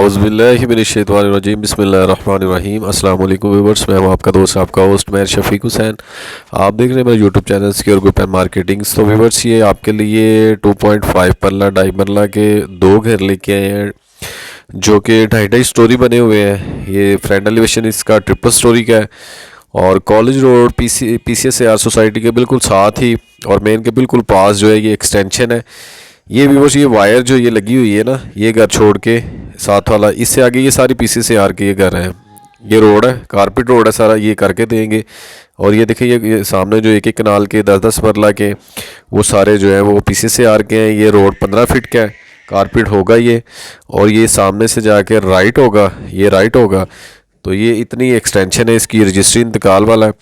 औज़ुबिल्लाहिमिनश्शैतानिर्रजीम बिस्मिल्लाहिर्रहमानिर्रहीम। अस्सलाम वालेकुम व्यूअर्स, मैं हूं आपका दोस्त आपका होस्ट मैं शफीक हुसैन। आप देख रहे हैं मेरे YouTube channel secure group and marketings. तो व्यूअर्स, ये आपके लिए 2.5 मरला 2.5 मरला के दो घर लेके आए हैं जो कि 2.5 स्टोरी बने हुए हैं। ये फ्रंट एलिवेशन इसका ट्रिपल स्टोरी का है और कॉलेज रोड PCSAR सोसाइटी के बिल्कुल साथ ही और मेन के बिल्कुल पास जो है ये एक्सटेंशन है। ये व्यूअर्स, ये वायर जो ये लगी हुई है ना, ये घर छोड़ के साथ वाला, इससे आगे ये सारी PCSAR के ये घर हैं। ये रोड है, कारपेट रोड है सारा, ये करके देंगे। और ये देखिए ये सामने जो एक एक कनाल के 10-10 मरला के वो सारे जो है वो PCSAR के हैं। ये रोड 15 फीट का है, कारपेट होगा ये। और ये सामने से जाके राइट होगा, ये राइट होगा। तो ये इतनी एक्सटेंशन है इसकी, रजिस्ट्री इंतकाल वाला है।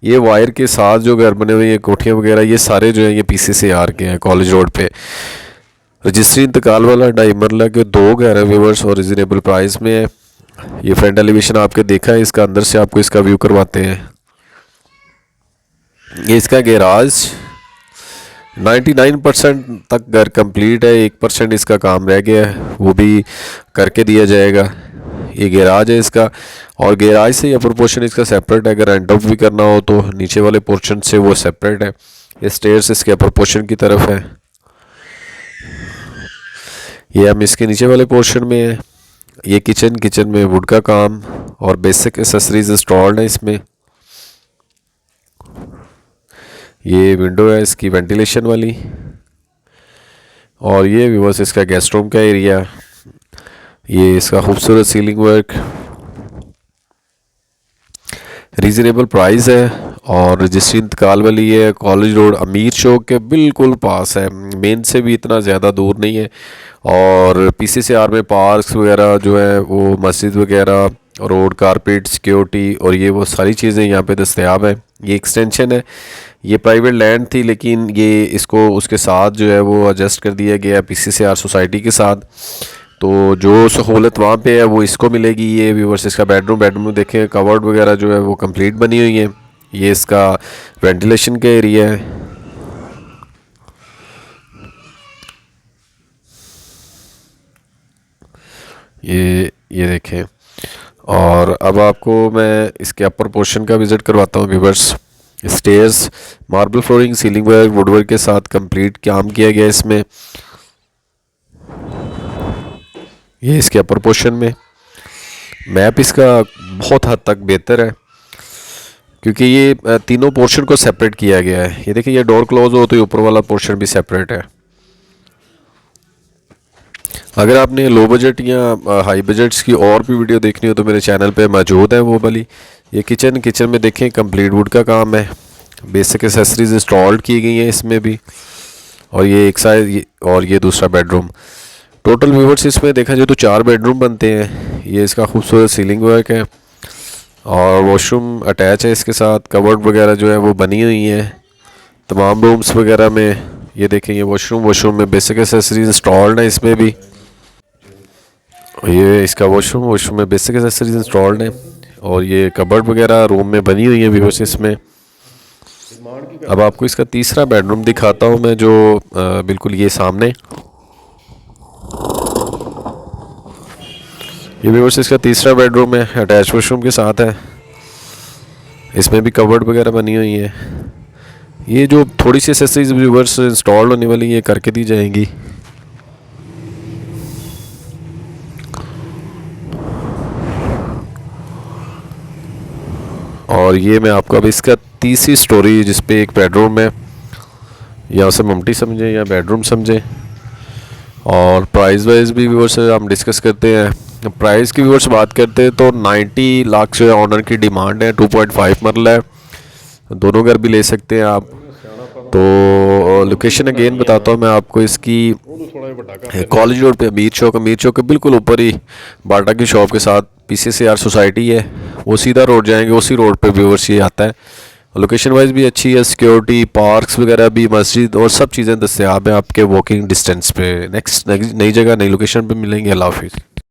ये वायर के साथ जो घर बने हुए हैं, कोठियाँ वगैरह, ये सारे जो हैं ये PCSAR के हैं। कॉलेज रोड पे रजिस्ट्री इंतकाल वाला 2.5 मरला के दो घर है व्यूअर्स और रिजनेबल प्राइस में है। ये फ्रंट एलिवेशन आपके देखा है, इसका अंदर से आपको इसका व्यू करवाते हैं। ये इसका गैराज 99% तक घर कंप्लीट है, 1% इसका काम रह गया है, वो भी करके दिया जाएगा। ये गैराज है इसका, और गैराज से ये प्रोपोर्शन इसका सेपरेट है। अगर एंड ऑफ भी करना हो तो नीचे वाले पोर्शन से वो सेपरेट है। ये स्टेयर्स इसके प्रोपोर्शन की तरफ है। ये हम इसके नीचे वाले पोर्शन में है। ये किचन में वुड का काम और बेसिक एसेसरीज इंस्टॉल्ड है इसमें। ये विंडो है इसकी वेंटिलेशन वाली, और ये व्यूअर्स इसका गेस्ट रूम का एरिया। ये इसका खूबसूरत सीलिंग वर्क, रीज़नेबल प्राइस है और रजिस्ट्री इंतकाल वाली है। कॉलेज रोड अमीर चौक के बिल्कुल पास है, मेन से भी इतना ज़्यादा दूर नहीं है। और PCSAR में पार्क्स वगैरह जो है वो, मस्जिद वगैरह, रोड, कारपेट, सिक्योरिटी और ये वो सारी चीज़ें यहाँ पे दस्तयाब है। ये एक्सटेंशन है, ये प्राइवेट लैंड थी लेकिन ये इसको उसके साथ जो है वो एडजस्ट कर दिया गया PCSAR सोसाइटी के साथ। तो जो सहूलत वहाँ पे है वो इसको मिलेगी। ये व्यूअर्स इसका बेडरूम देखें, कवर्ड वगैरह जो है वो कंप्लीट बनी हुई है। ये इसका वेंटिलेशन का एरिया है। ये देखें। और अब आपको मैं इसके अपर पोर्शन का विज़िट करवाता हूँ viewers. Stairs, marble flooring, ceiling work, woodwork के साथ कंप्लीट काम किया गया इसमें। ये इसके अपर पोर्शन में मैप इसका बहुत हद तक बेहतर है क्योंकि ये तीनों पोर्शन को सेपरेट किया गया है। ये देखिए, ये डोर क्लोज हो तो ये ऊपर वाला पोर्शन भी सेपरेट है। अगर आपने लो बजट या हाई बजट्स की और भी वीडियो देखनी हो तो मेरे चैनल पे मौजूद है वो वाली। ये किचन में देखें, कंप्लीट वुड का काम है, बेसिक एसेसरीज इंस्टॉल्ड की गई हैं इसमें भी। और ये एक साइड और ये दूसरा बेडरूम। टोटल व्यूअर्स इसमें देखा जाए तो 4 बेडरूम बनते हैं। ये इसका खूबसूरत सीलिंग वर्क है और वॉशरूम अटैच है इसके साथ। कवर्ड वगैरह जो है वो बनी हुई हैं तमाम रूम्स वगैरह में। ये देखें, ये वॉशरूम में बेसिक एसेसरीज इंस्टॉल्ड है इसमें भी। ये इसका वॉशरूम में बेसिक एसेसरीज इंस्टॉल्ड है और ये कबर्ड वगैरह रूम में बनी हुई है व्यूअर्स इसमें। अब आपको इसका तीसरा बेडरूम दिखाता हूँ मैं, जो बिल्कुल ये सामने। ये व्यूअर्स इसका तीसरा बेडरूम है, अटैच वॉशरूम के साथ है। इसमें भी कबर्ड वगैरह बनी हुई है। ये जो थोड़ी सी एसेसरीज व्यूअर्स इंस्टॉल होने वाली ये करके दी जाएंगी। और ये मैं आपको अब इसका तीसरी स्टोरी जिस पे एक बेडरूम है, यहाँ से ममटी समझें या बेडरूम समझें। और प्राइस वाइज भी व्यूअर्स हम डिस्कस करते हैं। प्राइस की व्यूअर्स बात करते हैं तो 90 लाख जो है ऑनर की डिमांड है। 2.5 मरला है, दोनों घर भी ले सकते हैं आप। तो लोकेशन अगेन बताता हूँ मैं आपको इसकी, कॉलेज रोड पे अमीर चौक के बिल्कुल ऊपर ही बाटा की शॉप के साथ PCSAR सोसाइटी है। वो सीधा रोड जाएंगे, उसी रोड पे व्यूअर्स ये आता है। लोकेशन वाइज भी अच्छी है, सिक्योरिटी, पार्क्स वगैरह भी, मस्जिद और सब चीज़ें दस्तयाब हैं आपके वॉकिंग डिस्टेंस पे। नेक्स्ट नई जगह नई लोकेशन पे मिलेंगे। अल्लाह हाफिज़।